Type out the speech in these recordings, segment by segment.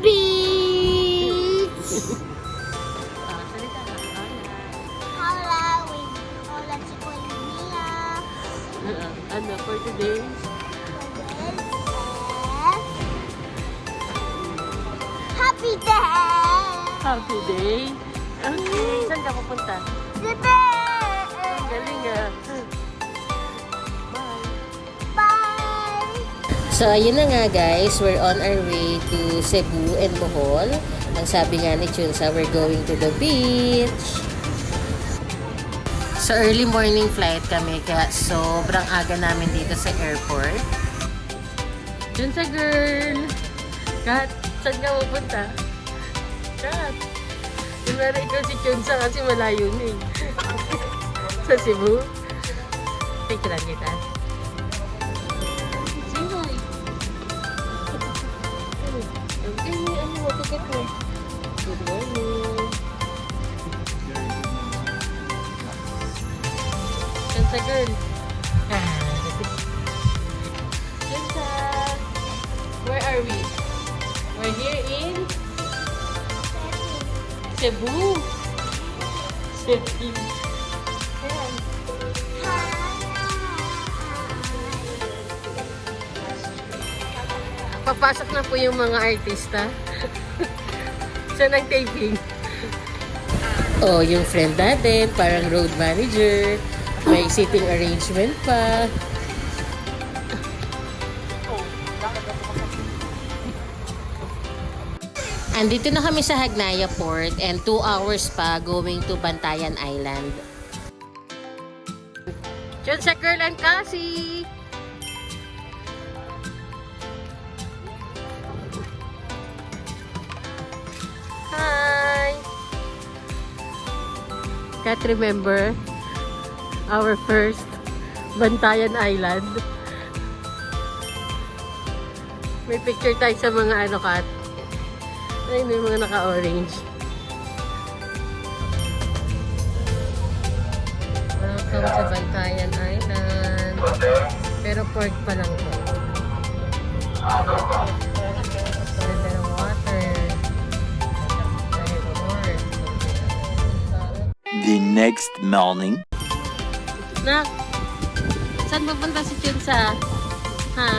beach. Salita na. Hola, hola chico Mia. Ano, for today? Happy day! Happy day. Okay, saan ka pupunta? The bear! Galing ah. Bye. Bye! So, ayun na nga guys, we're on our way to Cebu and Bohol. Ang sabi nga ni Chunsa, we're going to the beach. So, early morning flight kami, kaya sobrang aga namin dito sa airport. Junsa girl! Kat, saan ka pupunta? Kat! Kunwari ikaw si Junsa kasi malayo na eh. Sa Cebu. Picturean kita. Say hi. Okay, ano mo, ticket mo. Good morning. Junsa girl. Junsa! Where are we? We're here in Cebu. Cebu. Ayan. Papasok na po yung mga artista. Siya ng taping. Oh, yung friend natin, parang road manager. May seating arrangement pa. Andito na kami sa Hagnaya Port and 2 hours pa going to Bantayan Island. Junsa girl and Cassie! Hi! Can't remember our first Bantayan Island. May picture tayo sa mga ano, Kat. Ayun yung mga naka-orange. Welcome sa Bantayan Island. Pero port pa lang po. Ganda ng water. Dahil port. The next morning. Nak, saan pupunta si Chunsa? Ha?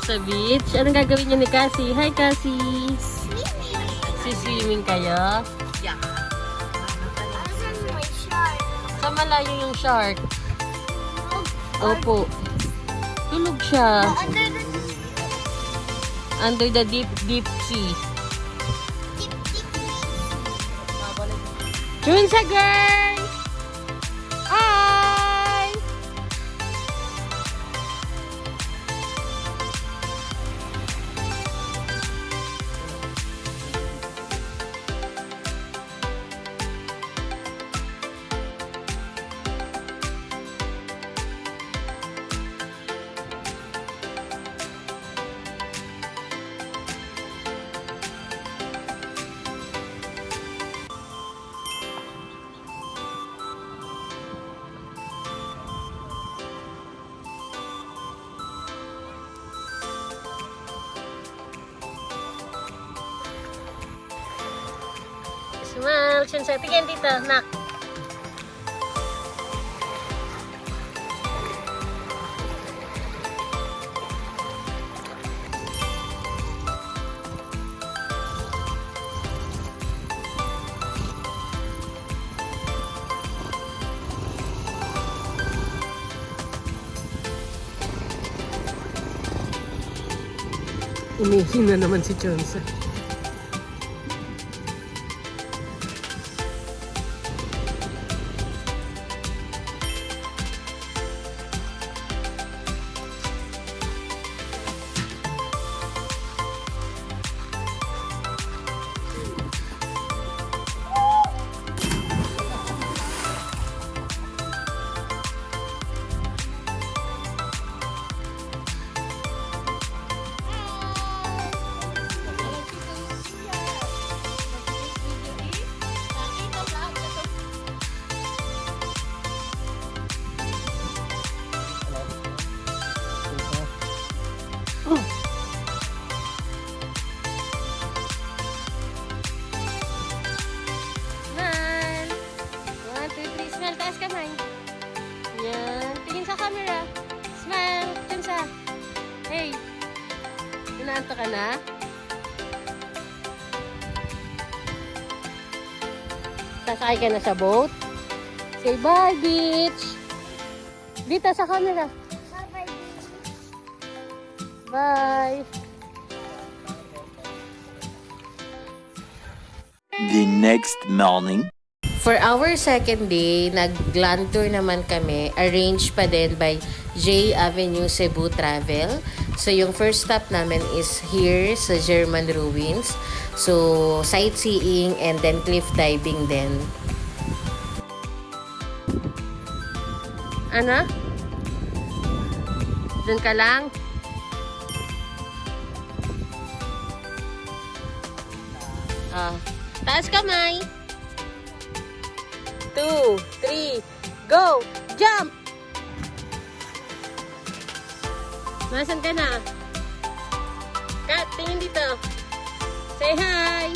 Sa beach? Anong gagawin niyo ni Cassie? Hi, Cassie! Swimming kayo? Asan may shark? Sa malayo yung shark. Opo. Tulog siya. Under the deep, deep sea. Chunsa girl! Hi! Smile, Chunsa. Tingin dito, nak. Umihi na naman si Chunsa. ka? Sasakay ka na sa boat? Say bye, beach! Dito sa camera. Bye-bye. Bye! The next morning. For our second day, nag-land tour naman kami, arranged pa din by J Avenue Cebu Travel. So, yung first stop namin is here sa German Ruins. So, sightseeing and then cliff diving din. Ano? Doon ka lang? Taas kamay! 2, 3, go! Jump! Nasaan ka na? Kat, tingin dito. Say hi!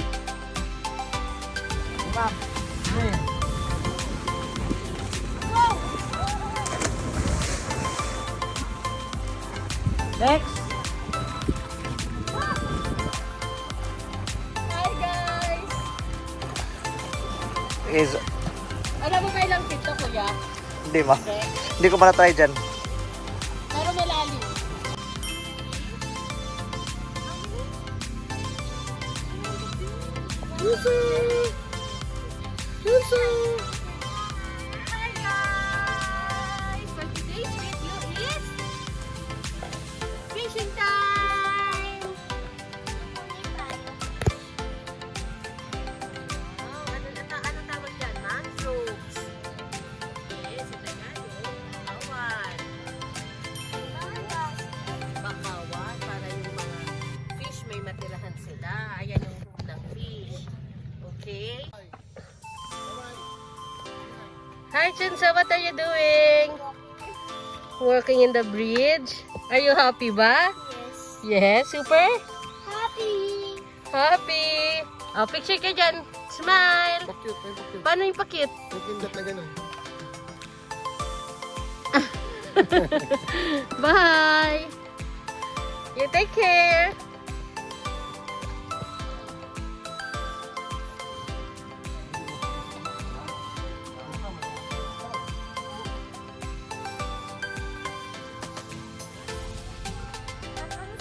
Next! Hi guys! Is, Alam mo kailang pito, kuya? hindi ma. Hindi ko pa na-try dyan. Pero malalim. Hi guys! For today's video is fishing time! Ano tawag dyan? Mangroves. Yes, ito nga yun. Bakawan. Bakawan para yung mga fish may matirahan sila. Ayan yung ng fish. Okay? Hi, Chunsa. What are you doing? Working in the bridge. Are you happy ba? Yes. Yes, super? Happy! Happy! Oh, picture ka dyan. Smile! Paano yung pakit? Bye! You take care!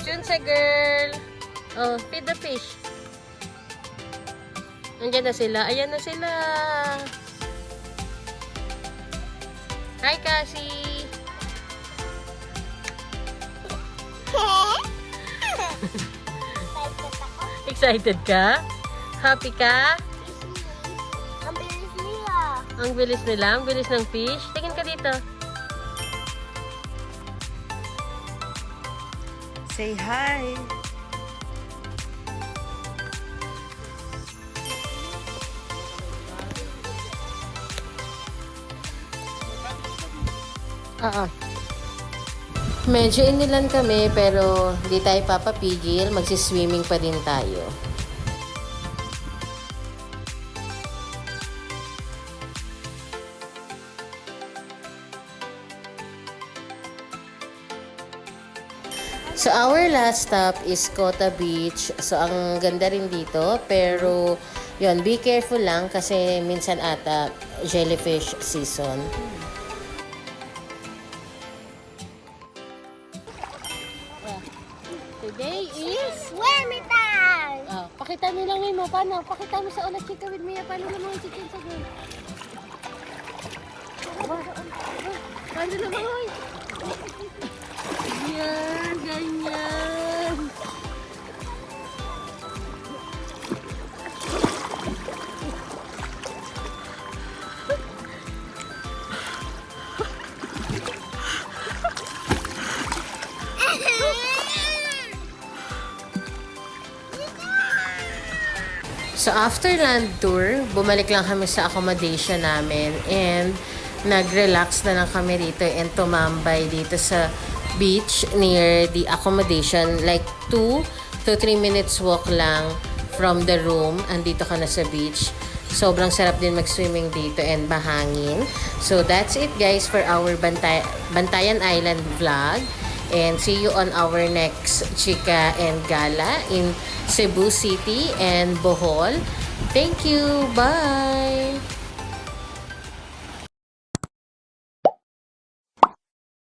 Junse girl! Oh, feed the fish. Nandiyan na sila. Ayan na sila. Hi, Cassie. Excited ka? Happy ka? Ang bilis nila. Ang bilis nila. Ang bilis ng fish. Tingin ka dito. Say hi! Medyo inilan kami pero di tayo papapigil, magsiswimming pa din tayo. So our last stop is Kota Beach. So ang ganda rin dito pero yun, be careful lang kasi minsan ata jellyfish season. Today is... Swimming time! Oh, pakita mo lang mo. Paano? Pakita mo sa ulat chika with Mia. Paano naman yung chicken sa girl? Paano naman hoy? Yan, ganyan. So after land tour, bumalik lang kami sa accommodation namin and nag-relax na lang kami dito and tumambay dito sa beach near the accommodation. Like 2 to 3 minutes walk lang from the room. Andito ka na sa beach. Sobrang sarap din mag-swimming dito and mahangin. So that's it guys for our Bantayan Island vlog. And see you on our next Chika and Gala in Cebu City and Bohol. Thank you. Bye!